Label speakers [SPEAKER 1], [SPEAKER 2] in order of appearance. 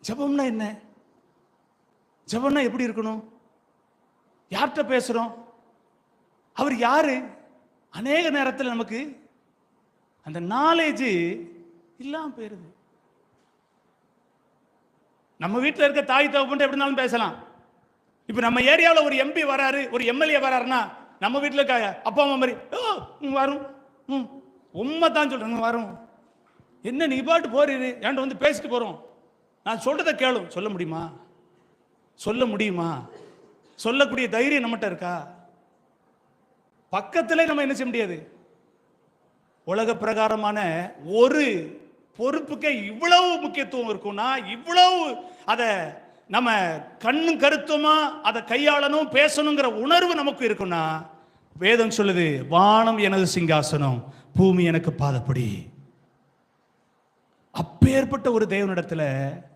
[SPEAKER 1] ஜெபம்னா என்ன? ஜெபம்னா எப்படி இருக்கணும்? யார்கிட்ட பேசுறோம்? அவர் யாரு? அநேக நேரத்தில் நமக்கு அந்த நாலேஜ் இல்லாம போயிருது. நம்ம வீட்டில் இருக்க தாய் தகப்பன் எப்படினாலும் பேசலாம். இப்ப நம்ம ஏரியாவில் ஒரு எம்பி வராரு, ஒரு எம்எல்ஏ வராருன்னா நம்ம வீட்டில் இருக்க அப்பா அம்மா மாதிரி வரும், உண்மை தான் சொல்றேன், வரும். என்ன நீ பாட்டு போறீரு, ஏன்ட்டு வந்து பேசிட்டு போறோம், நான் சொல்றதை கேளும். சொல்ல முடியுமா? சொல்ல முடியுமா? சொல்லக்கூடிய தைரியம் நம்மகிட்ட இருக்கா? பக்கத்திலே நம்ம என்ன செய்ய முடியாது. உலக பிரகாரமான ஒரு பொறுப்புக்கு இவ்வளவு முக்கியத்துவம் இருக்கும்னா, இவ்வளவு அதை நம்ம கண்ணும் கருத்துமா அதை கையாளணும், பேசணுங்கிற உணர்வு நமக்கு இருக்குன்னா, வேதம் சொல்லுது, வானம் எனது சிங்காசனம், பூமி எனக்கு பாதப்படி. அப்பேற்பட்ட ஒரு தேவனிடத்துல